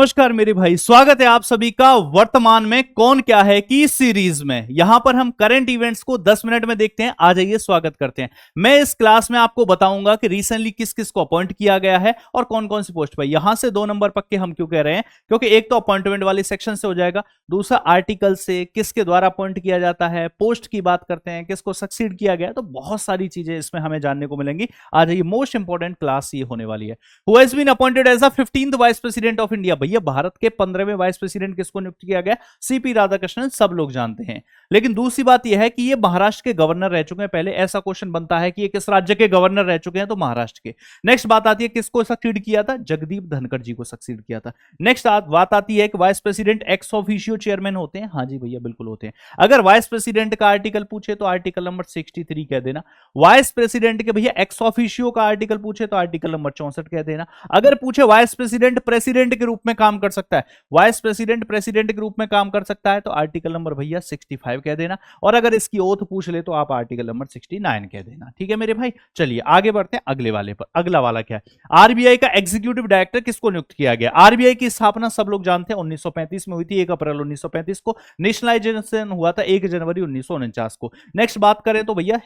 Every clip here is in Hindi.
नमस्कार मेरे भाई, स्वागत है आप सभी का वर्तमान में कौन क्या है की सीरीज में। यहां पर हम करंट इवेंट्स को 10 मिनट में देखते हैं। आ जाइए, स्वागत करते हैं। मैं इस क्लास में आपको बताऊंगा कि रिसेंटली किस किस को अपॉइंट किया गया है और कौन कौन सी पोस्ट पर। यहां से 2 नंबर पक्के हम क्यों कह रहे हैं, क्योंकि एक तो अपॉइंटमेंट वाली सेक्शन से हो जाएगा, दूसरा आर्टिकल से किसके द्वारा अपॉइंट किया जाता है, पोस्ट की बात करते हैं, किसको सक्सीड किया गया, तो बहुत सारी चीजें इसमें हमें जानने को मिलेंगी। आ जाइए, मोस्ट इंपॉर्टेंट क्लास ये होने वाली है। Who has been appointed as the 15th vice president of India. भैया भारत के 15वें वाइस प्रेसिडेंट किसको नियुक्त किया गया? सीपी राधाकृष्णन, सब लोग जानते हैं। लेकिन दूसरी बात यह है कि ये महाराष्ट्र के गवर्नर रह चुके हैं। पहले ऐसा क्वेश्चन बनता है कि ये किस राज्य के गवर्नर रह चुके हैं, तो महाराष्ट्र के। नेक्स्ट बात आती है किसको सक्सीड किया था? जगदीप धनखड़ जी को सक्सीड किया था। नेक्स्ट बात आती है कि vice president ex officio chairman होते हैं। हाँ जी भैया, बिल्कुल होते हैं। अगर वाइस प्रेसिडेंट का आर्टिकल पूछे तो आर्टिकल नंबर 63 कह देना। वाइस प्रेसिडेंट के भैया एक्स ऑफिशियो का आर्टिकल पूछे तो आर्टिकल नंबर 64 कह देना। अगर पूछे वाइस प्रेसिडेंट प्रेसिडेंट के रूप में काम कर सकता है, वाइस प्रेसिडेंट प्रेसिडेंट के रूप में काम कर सकता है, तो आर्टिकल नंबर भैया 65 कह देना। और अगर इसकी ओथ पूछ ले तो आप आर्टिकल नंबर 69 कह देना। ठीक है मेरे भाई, चलिए आगे बढ़ते हैं अगले वाले पर। अगला वाला क्या है? आरबीआई का एग्जीक्यूटिव डायरेक्टर किसको नियुक्त किया गया? आरबीआई की स्थापना सब लोग जानते हैं 1935 में हुई थी। 1 अप्रैल 1935 को नेशनलाइजेशन हुआ था 1 जनवरी 1949 को। नेक्स्ट बात करें तो भैया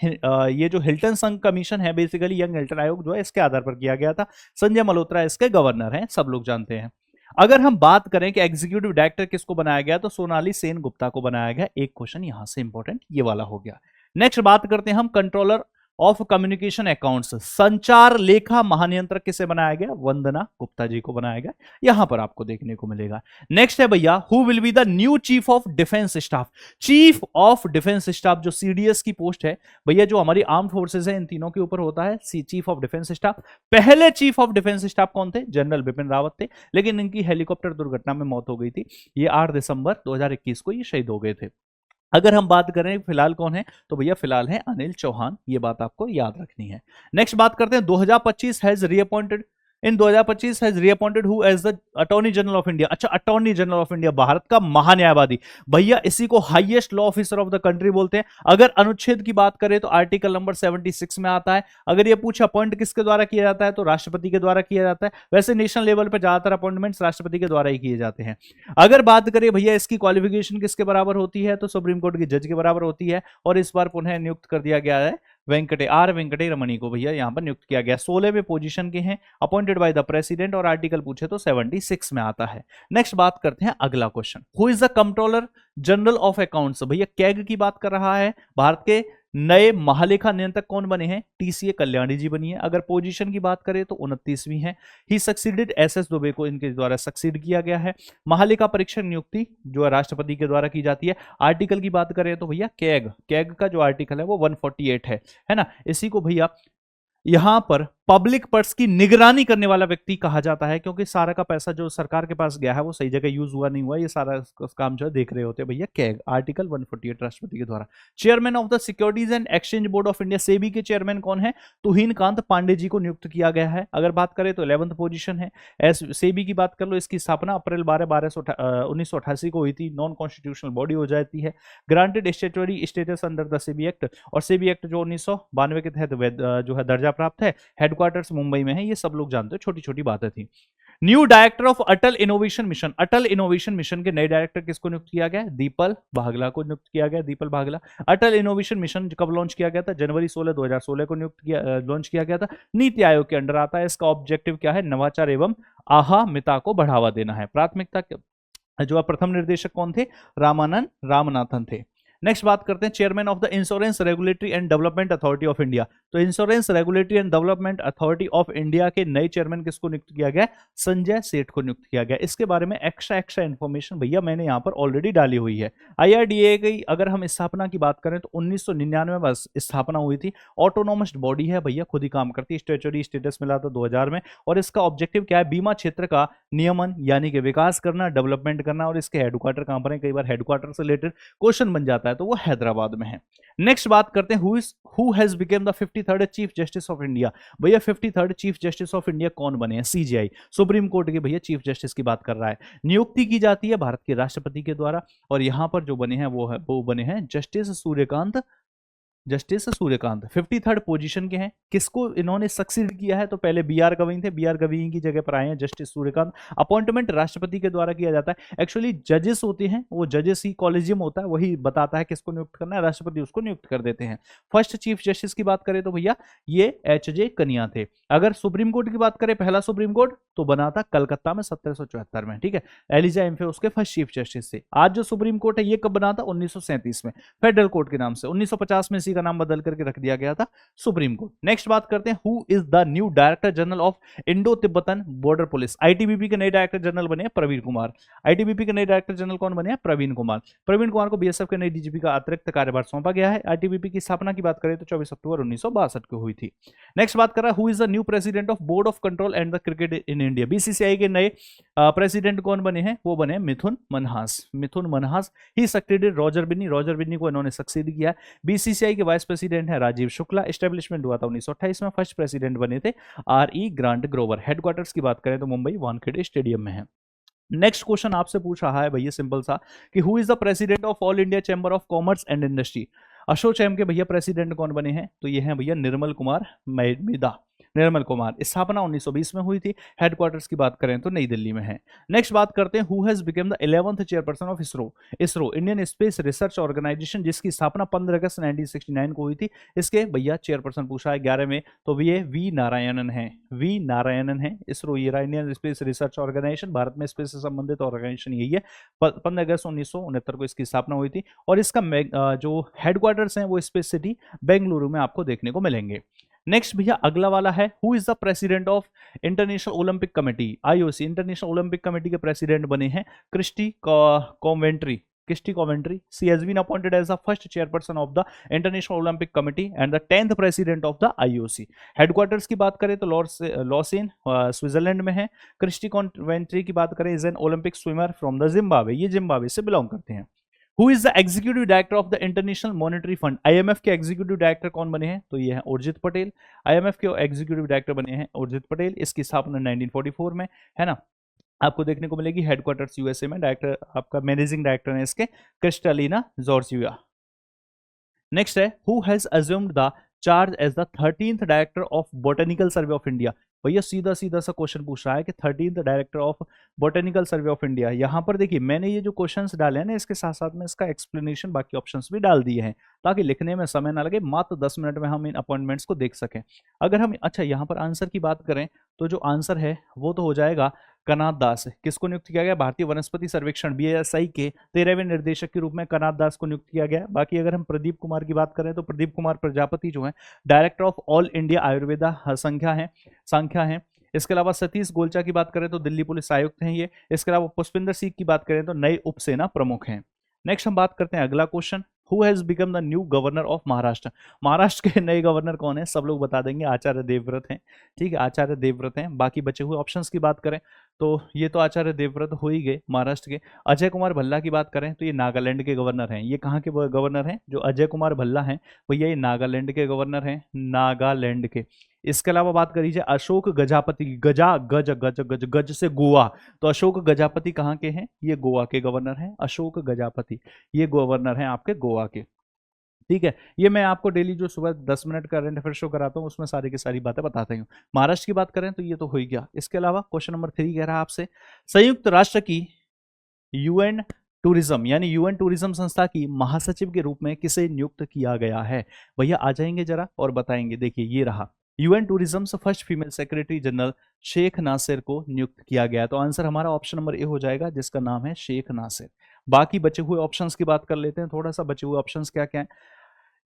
ये जो हिल्टन संघ कमीशन है, बेसिकली यंग हिल्टन आयोग जो है, इसके आधार पर किया गया था। संजय मल्होत्रा इसके गवर्नर हैं, सब लोग जानते हैं। अगर हम बात करें कि एग्जीक्यूटिव डायरेक्टर किसको बनाया गया, तो सोनाली सेन गुप्ता को बनाया गया। एक क्वेश्चन यहां से इंपॉर्टेंट ये वाला हो गया। नेक्स्ट बात करते हैं हम कंट्रोलर ऑफ कम्युनिकेशन अकाउंट्स, संचार लेखा महानियंत्रक किसे बनाया गया? वंदना गुप्ता जी को बनाया गया। यहां पर आपको देखने को मिलेगा। नेक्स्ट है भैया, who will be the new chief of defence staff. Chief of defence staff जो सीडीएस की पोस्ट है भैया, जो हमारी आर्म फोर्सेज है, इन तीनों के ऊपर होता है चीफ ऑफ डिफेंस स्टाफ। पहले चीफ ऑफ डिफेंस स्टाफ कौन थे? जनरल बिपिन रावत थे, लेकिन इनकी हेलीकॉप्टर दुर्घटना में मौत हो गई थी। ये 8 दिसंबर 2021 को ये शहीद हो गए थे। अगर हम बात करें फिलहाल कौन है, तो भैया फिलहाल है अनिल चौहान। ये बात आपको याद रखनी है। नेक्स्ट बात करते हैं 2025 हैज रीअपॉइंटेड इन 2025 has reappointed who as the attorney general of India. अच्छा, attorney general of India, Bharat का महान्यायवादी। भैया इसी को highest law officer of the country बोलते हैं। अगर अनुच्छेद की बात करें तो आर्टिकल नंबर 76 में आता है। अगर ये पूछे अपॉइंट किसके द्वारा किया जाता है, तो राष्ट्रपति के द्वारा किया जाता है। वैसे नेशनल लेवल पर ज्यादातर अपॉइंटमेंट्स राष्ट्रपति के द्वारा ही किए जाते हैं। अगर बात करें भैया इसकी क्वालिफिकेशन किसके बराबर होती है, तो सुप्रीम कोर्ट की जज के बराबर होती है। और इस बार पुनः नियुक्त कर दिया गया है वेंकटे रमणी को भैया यहां पर नियुक्त किया गया। 16वें पोजीशन के हैं, अपॉइंटेड बाय द प्रेसिडेंट, और आर्टिकल पूछे तो 76 में आता है। नेक्स्ट बात करते हैं अगला question, who is the controller general of accounts. भैया कैग की बात कर रहा है। भारत के नए महालेखा नियंत्रक कौन बने हैं? टीसीए कल्याणी जी बनी है। अगर पोजीशन की बात करें तो 29वीं है। ही सक्सीडेड एसएस दुबे को इनके द्वारा सक्सीड किया गया है। महालेखा परीक्षक नियुक्ति जो है राष्ट्रपति के द्वारा की जाती है। आर्टिकल की बात करें तो भैया कैग का जो आर्टिकल है वो 148 है ना। इसी को भैया यहां पर पब्लिक पर्स की निगरानी करने वाला व्यक्ति कहा जाता है, क्योंकि सारा का पैसा जो सरकार के पास गया है वो सही जगह यूज हुआ नहीं हुआ, ये सारा काम जो है देख रहे होते हैं भैया कैग। आर्टिकल 148 राष्ट्रपति के द्वारा। Chairman of the securities and exchange board of India, SEBI के चेयरमैन कौन है? तुहिन कांत पांडे जी को नियुक्त किया गया है। अगर बात करें तो 11th पोजीशन है। सेबी की बात कर लो, इसकी स्थापना अप्रैल 1988 को हुई थी। नॉन कॉन्स्टिट्यूशनल बॉडी हो जाती है। Granted स्टेटरी status under the SEBI act, और सेबी एक्ट जो 1992 के तहत जो है दर्जा प्राप्त है। हेडक्वार्टर्स मुंबई में है। ये सब लोग जानते हो, छोटी छोटी बातें थी। New director of Atal innovation mission, Atal innovation mission के नए डायरेक्टर किसको नियुक्त किया गया? दीपल बाघला को नियुक्त किया गया। दीपल बाघला। अटल इनोवेशन मिशन कब लॉन्च किया गया था? जनवरी 16 2016 को लॉन्च किया गया था। नीति आयोग के अंडर आता है। इसका ऑब्जेक्टिव क्या है? नवाचार एवं आहामिता को बढ़ावा देना है। प्राथमिकता जो प्रथम निर्देशक कौन थे? रामानंद रामनाथन थे। नेक्स्ट बात करते हैं chairman of the Insurance Regulatory and Development Authority of India. तो Insurance Regulatory and Development Authority of India के नए चेयरमैन किसको नियुक्त किया गया? संजय सेठ को नियुक्त किया गया। इसके बारे में एक्स्ट्रा इंफॉर्मेशन भैया मैंने यहां पर ऑलरेडी डाली हुई है। आईआरडीए की अगर हम स्थापना की बात करें तो 1999 में स्थापना हुई थी। ऑटोनोमस बॉडी है भैया, खुद ही काम करती है। स्टेचुटरी स्टेटस मिला था 2000 में। और इसका ऑब्जेक्टिव क्या है? बीमा क्षेत्र का नियमन यानी कि विकास करना, डेवलपमेंट करना। और इसके हेडक्वार्टर कहां पर है? कई बार हेडक्वार्टर से रिलेटेड क्वेश्चन बन जाता है, तो वो हैदराबाद में है। नेक्स्ट बात करते हैं who has became the 53rd chief justice of India. भैया 53rd chief justice of India कौन बने हैं? सीजेआई, सुप्रीम कोर्ट के भैया चीफ जस्टिस की बात कर रहा है। नियुक्ति की जाती है भारत के राष्ट्रपति के द्वारा। और यहां पर जो बने हैं वो बने हैं justice Suryakant justice Suryakant 53rd position के हैं। किसको इन्होंने सक्सीड किया है? तो पहले बी आर गवई थे, बी आर गवई की जगह पर आए हैं जस्टिस सूर्यकांत। अपॉइंटमेंट राष्ट्रपति के द्वारा किया जाता है। एक्चुअली जजेस होते हैं, वो जजेस ही कॉलेजियम होता है, वही बताता है किसको नियुक्त करना है, राष्ट्रपति उसको नियुक्त कर देते हैं। फर्स्ट चीफ जस्टिस की बात करें तो भैया ये एच.जे. कनिया थे। अगर सुप्रीम कोर्ट की बात करें, पहला सुप्रीम कोर्ट तो बना था कलकत्ता में 1774 में, ठीक है। एलिजा एम्फे उसके फर्स्ट चीफ जस्टिस थे। आज जो सुप्रीम कोर्ट है ये कब बना था? 1937 में, फेडरल कोर्ट के नाम से। 1950 में इसी का नाम बदल करके रख दिया गया था सुप्रीम कोर्ट। नेक्स्ट बात करते हैं, who is the new director general of Indo Tibetan border police? ITBP के नए डायरेक्टर जनरल बने हैं प्रवीण कुमार। आईटीबीपी के नए डायरेक्टर जनरल कौन बने हैं? प्रवीण कुमार। प्रवीण कुमार को बीएसएफ के नए डीजीपी का अतिरिक्त कार्यभार सौंपा गया है। आईटीबीपी की स्थापना की बात करें तो 24 अक्टूबर 1962 को हुई थी। नेक्स्ट बात कर रहा है, who is the new president of Board of Control and the Cricket in India? BCCI के नए प्रेसिडेंट कौन बने हैं? वो बने मिथुन मनहास। मिथुन मनहास ही सक्सेडेड रॉजर बिन्नी। रॉजर बिन्नी को इन्होंने सक्सीड किया। बीसीसीआई के वाइस प्रेसिडेंट है राजीव शुक्ला। एस्टेब्लिशमेंट हुआ था 1928 में। फर्स्ट प्रेसिडेंट बने थे आर.ई. ग्रांट ग्रोवर। हेडक्वार्टर्स की बात करें तो मुंबई वानखेड़े स्टेडियम में है। नेक्स्ट क्वेश्चन आपसे पूछ रहा है भैया सिंपल सा कि who is the president of all India chamber of commerce and industry? ASSOCHAM के भैया प्रेसिडेंट कौन बने हैं? तो ये हैं भैया निर्मल कुमार मेदा। निर्मल कुमार। स्थापना 1920 में हुई थी। हेडक्वार्टर्स की बात करें तो नई दिल्ली में है। नेक्स्ट बात करते हैं, who has become the 11th chairperson of ISRO? ISRO Indian space research organisation, जिसकी स्थापना 15 अगस्त 1969 को हुई थी। इसके भैया चेयरपर्सन पूछा है 11 में, तो ये वी नारायणन है। वी नारायणन है। इसरो ये Indian space research organisation, Bharat में स्पेस से संबंधित ऑर्गेनाइजेशन यही है। 15 अगस्त 1969 को इसकी स्थापना हुई थी और इसका जो हेडक्वार्टर्स हैं वो स्पेस सिटी बेंगलुरु में आपको देखने को मिलेंगे। नेक्स्ट भैया अगला वाला है, who is the president of International Olympic Committee? IOC International Olympic Committee के प्रेसिडेंट बने हैं Kirsty Coventry. Kirsty Coventry. She has been appointed as the first chairperson of the International Olympic Committee and the 10th president of the IOC. Headquarters की बात करें तो लॉसेन स्विट्जरलैंड में है। क्रिस्टी कॉन्वेंट्री की बात करें, is an Olympic swimmer from the Zimbabwe. ये जिम्बाब्वे से बिलोंग करते हैं। Who is the executive director of the international monetary fund? IMF के एग्जीक्यूटिव डायरेक्टर कौन बने हैं? तो ये हैं उर्जित पटेल। आईएमएफ के एग्जीक्यूटिव डायरेक्टर बने हैं उर्जित पटेल। इसकी स्थापना 1944 में है ना, आपको देखने को मिलेगी। हेडक्वार्टर्स यूएसए में। डायरेक्टर आपका मैनेजिंग डायरेक्टर है इसके क्रिस्टालिना जॉर्जिया। नेक्स्ट है, who has assumed the charge as the 13th director of botanical survey of India? भैया सीधा सीधा सा क्वेश्चन पूछ रहा है कि 13th director of botanical survey of India. यहां पर देखिए मैंने ये जो क्वेश्चंस डाले हैं ना, इसके साथ साथ में इसका एक्सप्लेनेशन बाकी ऑप्शंस भी डाल दिए हैं ताकि लिखने में समय ना लगे, मात्र 10 मिनट में हम इन अपॉइंटमेंट्स को देख सकें। अगर हम अच्छा यहाँ पर आंसर की बात करें तो जो आंसर है वो तो हो जाएगा कनाथ दास। किसको नियुक्त किया गया? भारतीय वनस्पति सर्वेक्षण बीएसआई के 13वें निर्देशक के रूप में कनाथ दास को नियुक्त किया गया। बाकी अगर हम प्रदीप कुमार की बात करें तो प्रदीप कुमार प्रजापति जो है director of all India Ayurveda संख्या है। इसके अलावा सतीश गोलचा की बात करें तो दिल्ली पुलिस आयुक्त हैं ये। इसके अलावा पुष्पिंदर सिंह की बात करें तो नए उपसेना प्रमुख हैं। नेक्स्ट हम बात करते हैं अगला question, who has become the new governor of Maharashtra? Maharashtra के नए गवर्नर कौन है? सब लोग बता देंगे, आचार्य देवव्रत हैं। ठीक है, आचार्य देवव्रत हैं। बाकी बचे हुए ऑप्शंस की बात करें तो ये तो आचार्य देवव्रत हो ही गए महाराष्ट्र के। अजय कुमार भल्ला की बात करें तो ये नागालैंड के गवर्नर हैं। ये कहाँ के गवर्नर हैं? जो अजय कुमार भल्ला हैं भैया ये नागालैंड के गवर्नर हैं, नागालैंड के। इसके अलावा बात कर लीजिए अशोक गजापति, गज से गोवा, तो अशोक गजापति कहाँ के हैं? ये गोवा के गवर्नर हैं। अशोक गजापति ये गवर्नर हैं आपके गोवा के। ठीक है, ये मैं आपको डेली जो सुबह 10 मिनट का करंट अफेयर शो कराता हूँ उसमें सारी की सारी बातें बताता हूँ। महाराष्ट्र की बात करें तो ये तो हो ही गया। इसके अलावा क्वेश्चन नंबर 3 कह रहा है आपसे, संयुक्त राष्ट्र की यूएन टूरिज्म यानी यूएन टूरिज्म संस्था की महासचिव के रूप में किसे नियुक्त किया गया है? भैया आ जाएंगे जरा और बताएंगे। देखिए ये रहा, यूएन टूरिज्म से first female secretary general Sheikh Nasir को नियुक्त किया गया। तो आंसर हमारा ऑप्शन नंबर ए हो जाएगा जिसका नाम है शेख नासिर। बाकी बचे हुए ऑप्शंस की बात कर लेते हैं थोड़ा सा। बचे हुए ऑप्शंस क्या क्या है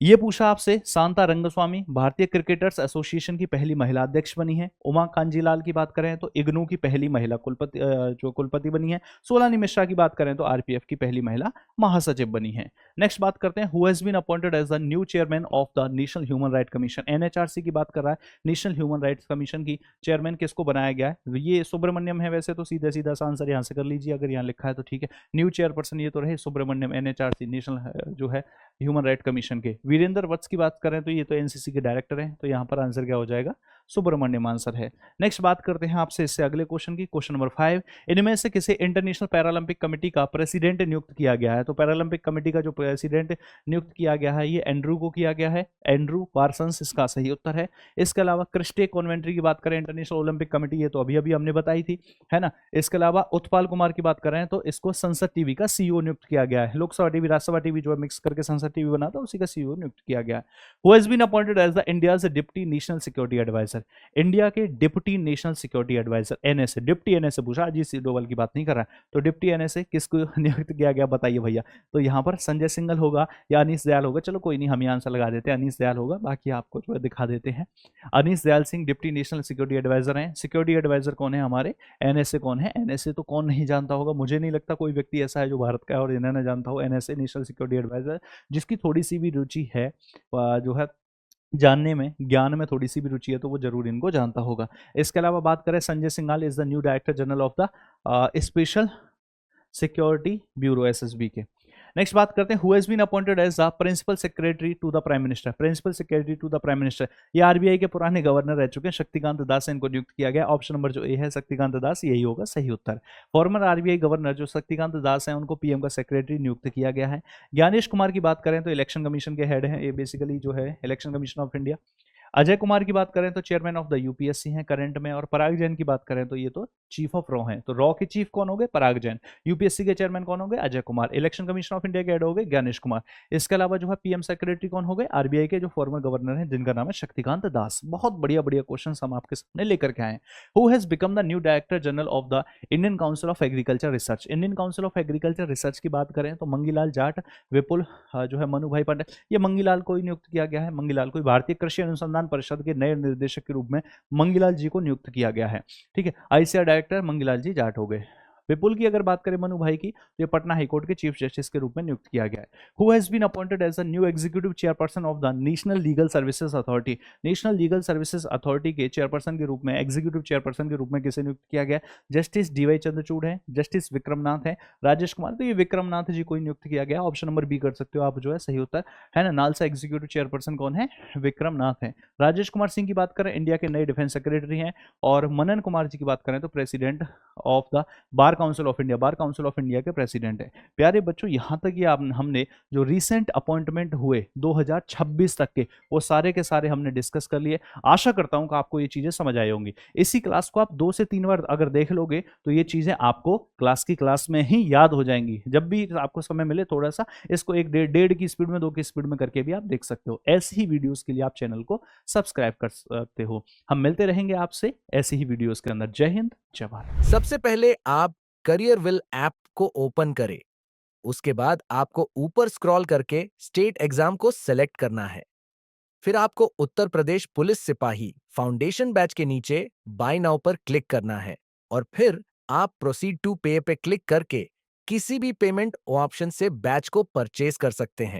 ये पूछा आपसे। शांता रंगस्वामी भारतीय क्रिकेटर्स एसोसिएशन की पहली महिला अध्यक्ष बनी है। उमा कांजीलाल की बात करें तो इग्नू की पहली महिला कुलपति बनी है। सोलानी मिश्रा की बात करें तो आरपीएफ की पहली महिला महासचिव बनी है। नेक्स्ट बात करते हैं, who has been appointed as the new chairman of the national human right commission? NHRC की बात कर रहा है। नेशनल ह्यूमन राइट्स कमीशन की चेयरमैन किसको बनाया गया है? ये सुब्रमण्यम है। वैसे तो सीधा सीधा सा आंसर यहाँ से कर लीजिए, अगर यहाँ लिखा है तो ठीक है। न्यू चेयरपर्सन ये तो रहे सुब्रमण्यम, एनएचआरसी नेशनल जो है ह्यूमन राइट कमीशन के। वीरेंद्र वत्स की बात करें तो ये तो एनसीसी के डायरेक्टर हैं। तो यहाँ पर आंसर क्या हो जाएगा? सुब्रमण्यम आंसर है। नेक्स्ट बात करते हैं आपसे इससे अगले क्वेश्चन की, क्वेश्चन नंबर 5। इनमें से किसे इंटरनेशनल पैरालंपिक कमेटी का प्रेसिडेंट नियुक्त किया गया है? तो पैरालंपिक कमेटी का जो प्रेसिडेंट नियुक्त किया गया है ये एंड्रू को किया गया है, एंड्रू पार्सन्स इसका सही उत्तर है। इसके अलावा क्रिस्टे कॉन्वेंट्री की बात करें, इंटरनेशनल ओलंपिक कमेटी, ये तो अभी अभी हमने बताई थी, है ना। इसके अलावा उत्पल कुमार की बात करें तो इसको संसद टीवी का सीईओ नियुक्त किया गया है। लोकसभा टीवी राज्यसभा टीवी जो मिक्स करके संसद टीवी बना था उसी का सीईओ नियुक्त किया गया है। Who has been appointed as the India's deputy national security advisor? India के deputy national security advisor, NSA, deputy NSA पूछा, अजीत सिंह डोभाल की बात नहीं कर रहा है। तो डिप्टी एनएसए किसको नियुक्त किया गया बताइए भैया। तो यहाँ पर संजय सिंघल होगा या अनीश दयाल होगा, चलो कोई नहीं, हम यहाँ आंसर लगा देते हैं, अनीश दयाल होगा, बाकी आपको जो है दिखा देते हैं। Anish Dayal Singh deputy national security adviser हैं। सिक्योरिटी एडवाइजर कौन है हमारे? एनएसए कौन है? एनएसए तो कौन नहीं जानता होगा, मुझे नहीं लगता कोई व्यक्ति ऐसा है जो भारत का है और इन्हें ना जानता हो। एनएसए नेशनल सिक्योरिटी एडवाइजर, जिसकी थोड़ी सी भी रुचि है जो है जानने में, ज्ञान में थोड़ी सी भी रुचि है तो वो जरूर इनको जानता होगा। इसके अलावा बात करें, Sanjay Singhal is the new director general of the special security bureau, SSB के। नेक्स्ट बात करते हैं, who has been appointed as the principal secretary to the prime minister? Principal secretary to the prime minister, ये आरबीआई के पुराने गवर्नर रह चुके हैं, शक्तिकांत दास से इनको नियुक्त किया गया। ऑप्शन नंबर जो ए है शक्तिकांत दास, यही होगा सही उत्तर। फॉर्मर आरबीआई गवर्नर जो शक्तिकांत दास हैं उनको पीएम का सेक्रेटरी नियुक्त किया गया है। ज्ञानेश कुमार की बात करें तो इलेक्शन कमीशन के हेड हैं, ये बेसिकली जो है election commission of India. Ajay Kumar की बात करें तो चेयरमैन ऑफ द यूपीएससी हैं करंट में, और पराग जैन की बात करें तो ये तो चीफ ऑफ रॉ हैं। तो रॉ के चीफ कौन हो गए? पराग जैन। यूपीएससी के चेयरमैन कौन हो गए? Ajay Kumar. Election commission of India के हेड हो गए ज्ञानेश कुमार। इसके अलावा जो है पीएम सेक्रेटरी कौन हो गए? आरबीआई के जो फॉर्मर गवर्नर हैं जिनका नाम है शक्तिकांत दास। बहुत बढ़िया बढ़िया क्वेश्चन हम आपके सामने लेकर के आए हैं। Who has become the new director general of the Indian council of agriculture research? Indian council of agriculture research की बात करें तो मंगीलाल जाट, विपुल जो है मनु भाई पांडे, ये मंगीलाल को ही नियुक्त किया गया है। मंगीलाल को भारतीय कृषि अनुसंधान परिषद के नए निर्देशक के रूप में मंगीलाल जी को नियुक्त किया गया है। ठीक है, आईसीआर डायरेक्टर मंगीलाल जी जाट हो गए। विपुल की अगर बात करें मनु भाई की, तो ये पटना हाईकोर्ट के चीफ जस्टिस के रूप में नियुक्त किया गया है। Who has been appointed as the new executive chairperson of the national legal services authority? National legal services authority के चेयरपर्सन के रूप में, एग्जीक्यूटिव चेयरपर्सन के रूप में किसे नियुक्त किया गया? जस्टिस डीवाई चंद्रचूड़ है, जस्टिस विक्रमनाथ है, राजेश कुमार, तो ये विक्रमनाथ जी को ही नियुक्त किया गया। ऑप्शन नंबर बी कर सकते हो आप, जो है सही उत्तर है ना। नालसा एग्जीक्यूटिव चेयरपर्सन कौन है? विक्रमनाथ है। राजेश कुमार सिंह की बात करें, इंडिया के नए डिफेंस सेक्रेटरी हैं। और मनन कुमार जी की बात करें तो president of the bar council of India, bar council of India के प्रेसिडेंट है। प्यारे बच्चों, यहां तक ये हमने जो रिसेंट अपॉइंटमेंट हुए 2026 तक के, वो सारे के सारे हमने डिस्कस कर लिए। आशा करता हूं कि आपको ये चीजें समझ आई होंगी। इसी क्लास को आप 2 से 3 बार अगर देख लोगे तो ये चीजें आपको क्लास में ही याद हो जाएंगी। जब भी आपको समय मिले थोड़ा सा इसको 1 डेढ़ की स्पीड में, 2 की स्पीड में करके भी आप देख सकते हो। ऐसी ही वीडियोस के लिए आप चैनल को सब्सक्राइब कर सकते हो। हम मिलते रहेंगे आपसे ऐसी ही वीडियोस के अंदर। जय हिंद, जय भारत। सबसे पहले आप करियरविल ऐप को ओपन करें। उसके बाद आपको ऊपर स्क्रॉल करके स्टेट एग्जाम को सेलेक्ट करना है। फिर आपको उत्तर प्रदेश पुलिस सिपाही फाउंडेशन बैच के नीचे बाय नाउ पर क्लिक करना है, और फिर आप प्रोसीड टू पे पे क्लिक करके किसी भी पेमेंट ऑप्शन से बैच को परचेज कर सकते हैं।